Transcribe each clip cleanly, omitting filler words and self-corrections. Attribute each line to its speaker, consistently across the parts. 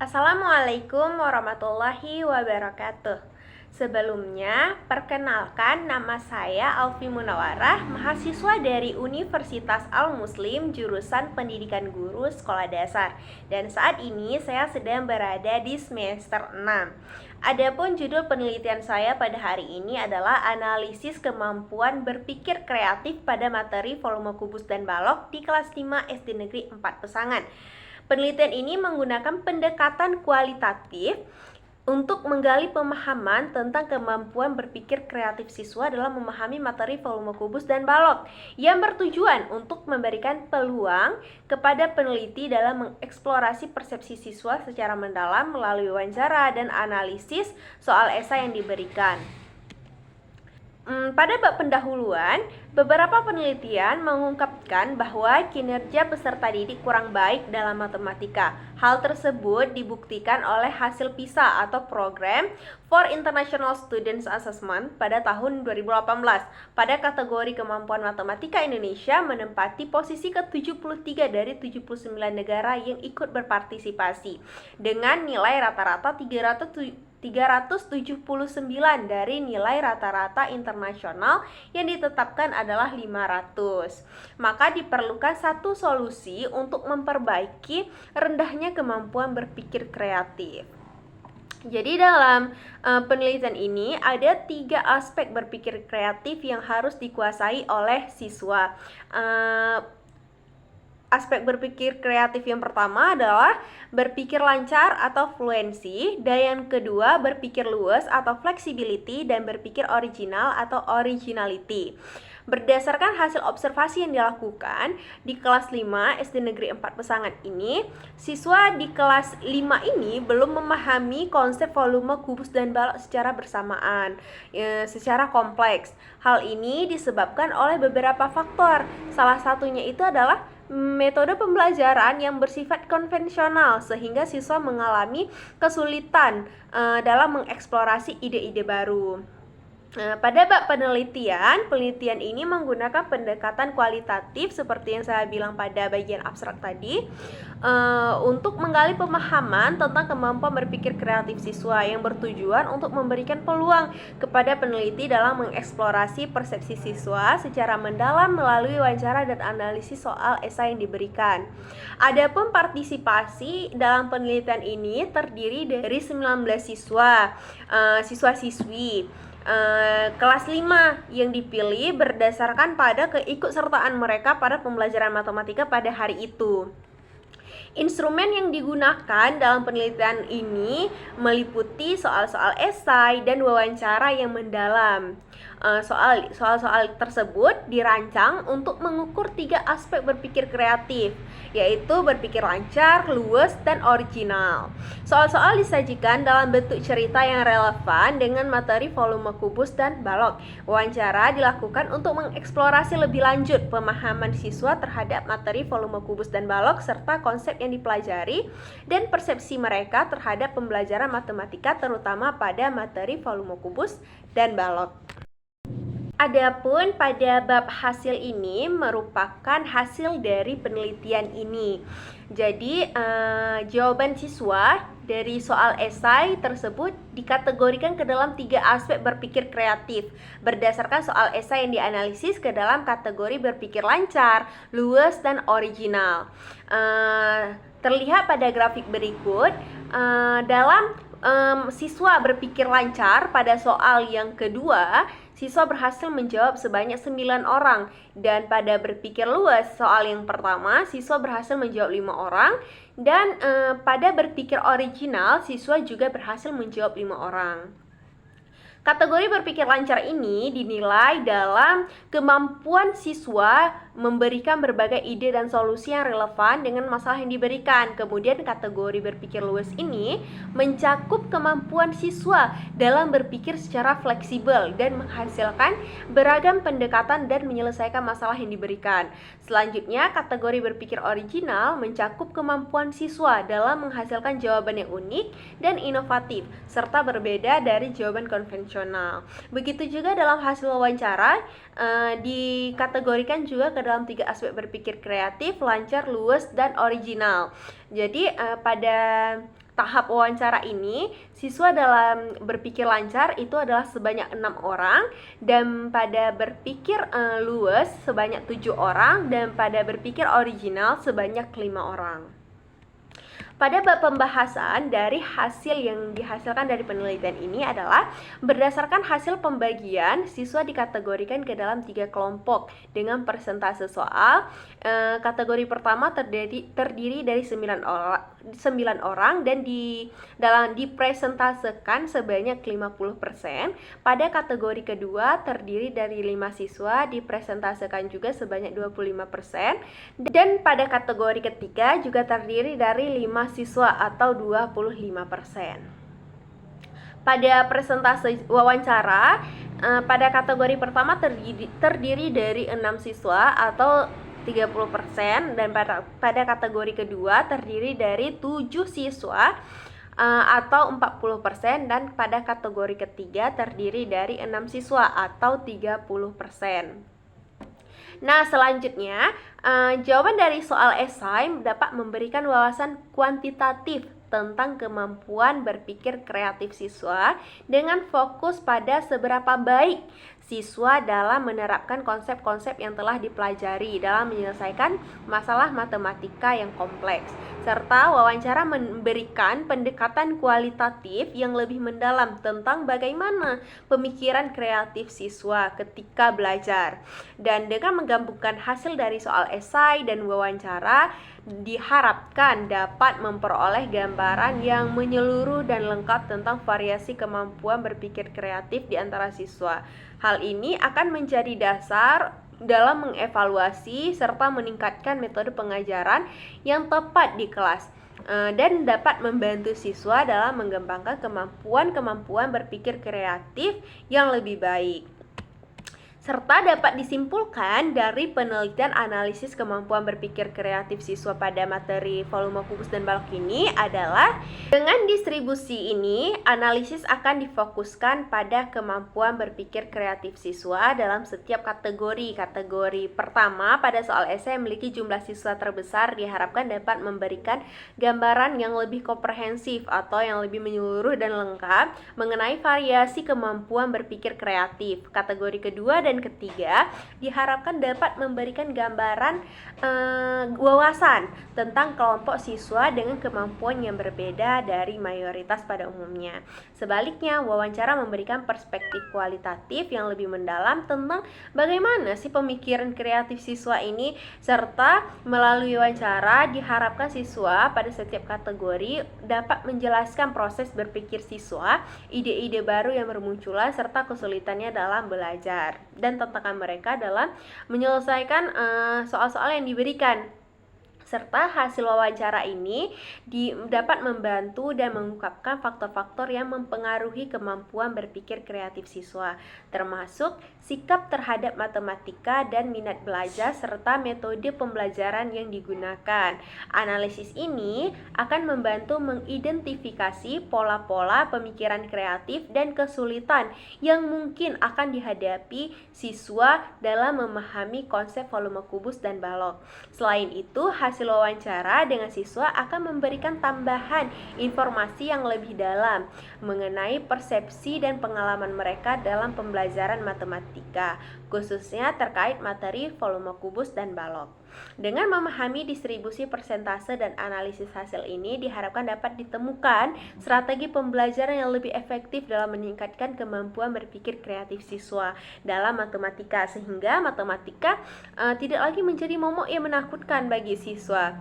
Speaker 1: Assalamualaikum warahmatullahi wabarakatuh. Sebelumnya, perkenalkan nama saya Alfi Munawarah, mahasiswa dari Universitas Al-Muslim jurusan Pendidikan Guru Sekolah Dasar. Dan saat ini saya sedang berada di semester 6. Adapun judul penelitian saya pada hari ini adalah analisis kemampuan berpikir kreatif pada materi volume kubus dan balok di kelas 5 SD Negeri 4 Pesangan. Penelitian ini menggunakan pendekatan kualitatif untuk menggali pemahaman tentang kemampuan berpikir kreatif siswa dalam memahami materi volume kubus dan balok, yang bertujuan untuk memberikan peluang kepada peneliti dalam mengeksplorasi persepsi siswa secara mendalam melalui wawancara dan analisis soal esai yang diberikan. Pada bab pendahuluan, beberapa penelitian mengungkapkan bahwa kinerja peserta didik kurang baik dalam matematika. Hal tersebut dibuktikan oleh hasil PISA atau Program for International Students Assessment pada tahun 2018. Pada kategori kemampuan matematika, Indonesia menempati posisi ke-73 dari 79 negara yang ikut berpartisipasi dengan nilai rata-rata 379 dari nilai rata-rata internasional yang ditetapkan adalah 500. Maka diperlukan satu solusi untuk memperbaiki rendahnya kemampuan berpikir kreatif. Jadi dalam penelitian ini ada 3 aspek berpikir kreatif yang harus dikuasai oleh siswa. Aspek berpikir kreatif yang pertama adalah berpikir lancar atau fluensi, dan yang kedua berpikir luas atau flexibility, dan berpikir original atau originality. Berdasarkan hasil observasi yang dilakukan di kelas 5 SD Negeri 4 Pesangan ini, siswa di kelas 5 ini belum memahami konsep volume kubus dan balok secara bersamaan, secara kompleks. Hal ini disebabkan oleh beberapa faktor. Salah satunya itu adalah metode pembelajaran yang bersifat konvensional, sehingga siswa mengalami kesulitan dalam mengeksplorasi ide-ide baru. Pada bab penelitian ini menggunakan pendekatan kualitatif seperti yang saya bilang pada bagian abstrak tadi, untuk menggali pemahaman tentang kemampuan berpikir kreatif siswa yang bertujuan untuk memberikan peluang kepada peneliti dalam mengeksplorasi persepsi siswa secara mendalam melalui wawancara dan analisis soal esai yang diberikan. Adapun partisipasi dalam penelitian ini terdiri dari 19 siswa-siswi kelas 5 yang dipilih berdasarkan pada keikutsertaan mereka pada pembelajaran matematika pada hari itu. Instrumen yang digunakan dalam penelitian ini meliputi soal-soal esai dan wawancara yang mendalam. Soal-soal tersebut dirancang untuk mengukur 3 aspek berpikir kreatif, yaitu berpikir lancar, luas, dan original. Soal-soal disajikan dalam bentuk cerita yang relevan dengan materi volume kubus dan balok. Wawancara dilakukan untuk mengeksplorasi lebih lanjut pemahaman siswa terhadap materi volume kubus dan balok serta konsep yang dipelajari dan persepsi mereka terhadap pembelajaran matematika, terutama pada materi volume kubus dan balok. Adapun pada bab hasil ini merupakan hasil dari penelitian ini. Jadi jawaban siswa dari soal esai tersebut dikategorikan ke dalam 3 aspek berpikir kreatif berdasarkan soal esai yang dianalisis ke dalam kategori berpikir lancar, luas, dan original. Terlihat pada grafik berikut. Dalam siswa berpikir lancar pada soal yang kedua, siswa berhasil menjawab sebanyak 9 orang, dan pada berpikir luas soal yang pertama, siswa berhasil menjawab 5 orang, dan pada berpikir original, siswa juga berhasil menjawab 5 orang. Kategori berpikir lancar ini dinilai dalam kemampuan siswa memberikan berbagai ide dan solusi yang relevan dengan masalah yang diberikan. Kemudian kategori berpikir luas ini mencakup kemampuan siswa dalam berpikir secara fleksibel dan menghasilkan beragam pendekatan dan menyelesaikan masalah yang diberikan. Selanjutnya, kategori berpikir original mencakup kemampuan siswa dalam menghasilkan jawaban yang unik dan inovatif serta berbeda dari jawaban konvensional. Begitu juga dalam hasil wawancara dikategorikan juga ke dalam 3 aspek berpikir kreatif, lancar, luas, dan original. Jadi pada tahap wawancara ini, siswa dalam berpikir lancar itu adalah sebanyak 6 orang, dan pada berpikir luwes sebanyak 7 orang, dan pada berpikir original sebanyak 5 orang. Pada bab pembahasan dari hasil yang dihasilkan dari penelitian ini adalah berdasarkan hasil pembagian, siswa dikategorikan ke dalam 3 kelompok dengan persentase soal. Kategori pertama terdiri dari 9 orang dan dipresentasekan sebanyak 50%. Pada kategori kedua terdiri dari 5 siswa, dipresentasekan juga sebanyak 25%. Dan pada kategori ketiga juga terdiri dari 5 siswa atau 25%. Pada presentase wawancara, pada kategori pertama terdiri dari 6 siswa atau 30%, dan pada kategori kedua terdiri dari 7 siswa atau 40%, dan pada kategori ketiga terdiri dari 6 siswa atau 30%. Nah, selanjutnya jawaban dari soal esai dapat memberikan wawasan kuantitatif tentang kemampuan berpikir kreatif siswa dengan fokus pada seberapa baik siswa dalam menerapkan konsep-konsep yang telah dipelajari dalam menyelesaikan masalah matematika yang kompleks, serta wawancara memberikan pendekatan kualitatif yang lebih mendalam tentang bagaimana pemikiran kreatif siswa ketika belajar. Dan dengan menggabungkan hasil dari soal esai dan wawancara, diharapkan dapat memperoleh gambaran yang menyeluruh dan lengkap tentang variasi kemampuan berpikir kreatif di antara siswa. Hal ini akan menjadi dasar dalam mengevaluasi serta meningkatkan metode pengajaran yang tepat di kelas, dan dapat membantu siswa dalam mengembangkan kemampuan berpikir kreatif yang lebih baik. Serta dapat disimpulkan dari penelitian analisis kemampuan berpikir kreatif siswa pada materi volume kubus dan balok ini adalah dengan distribusi ini, analisis akan difokuskan pada kemampuan berpikir kreatif siswa dalam setiap kategori. Kategori pertama pada soal esai memiliki jumlah siswa terbesar diharapkan dapat memberikan gambaran yang lebih komprehensif atau yang lebih menyeluruh dan lengkap mengenai variasi kemampuan berpikir kreatif. Kategori kedua dan ketiga diharapkan dapat memberikan gambaran wawasan tentang kelompok siswa dengan kemampuan yang berbeda dari mayoritas pada umumnya. Sebaliknya, wawancara memberikan perspektif kualitatif yang lebih mendalam tentang bagaimana sih pemikiran kreatif siswa ini, serta melalui wawancara diharapkan siswa pada setiap kategori dapat menjelaskan proses berpikir siswa, ide-ide baru yang bermunculan, serta kesulitannya dalam belajar dan tantangan mereka dalam menyelesaikan soal-soal yang diberikan. Serta hasil wawancara ini dapat membantu dan mengungkapkan faktor-faktor yang mempengaruhi kemampuan berpikir kreatif siswa, termasuk sikap terhadap matematika dan minat belajar serta metode pembelajaran yang digunakan. Analisis ini akan membantu mengidentifikasi pola-pola pemikiran kreatif dan kesulitan yang mungkin akan dihadapi siswa dalam memahami konsep volume kubus dan balok. Selain itu, hasil wawancara dengan siswa akan memberikan tambahan informasi yang lebih dalam mengenai persepsi dan pengalaman mereka dalam pembelajaran matematika, khususnya terkait materi volume kubus dan balok. Dengan memahami distribusi persentase dan analisis hasil ini, diharapkan dapat ditemukan strategi pembelajaran yang lebih efektif dalam meningkatkan kemampuan berpikir kreatif siswa dalam matematika, sehingga matematika tidak lagi menjadi momok yang menakutkan bagi siswa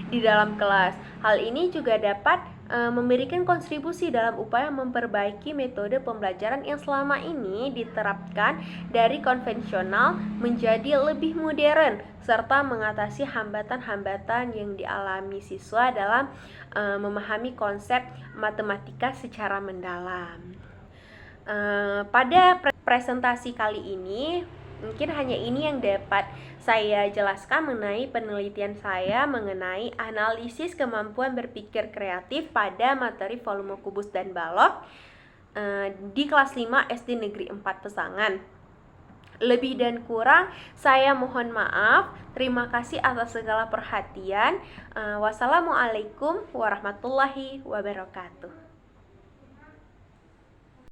Speaker 1: di dalam kelas. Hal ini juga dapat memberikan kontribusi dalam upaya memperbaiki metode pembelajaran yang selama ini diterapkan dari konvensional menjadi lebih modern, serta mengatasi hambatan-hambatan yang dialami siswa dalam memahami konsep matematika secara mendalam. Pada presentasi kali ini mungkin hanya ini yang dapat saya jelaskan mengenai penelitian saya mengenai analisis kemampuan berpikir kreatif pada materi volume kubus dan balok di kelas 5 SD Negeri 4 Pesangan. Lebih dan kurang saya mohon maaf. Terima kasih atas segala perhatian. Wassalamualaikum warahmatullahi wabarakatuh.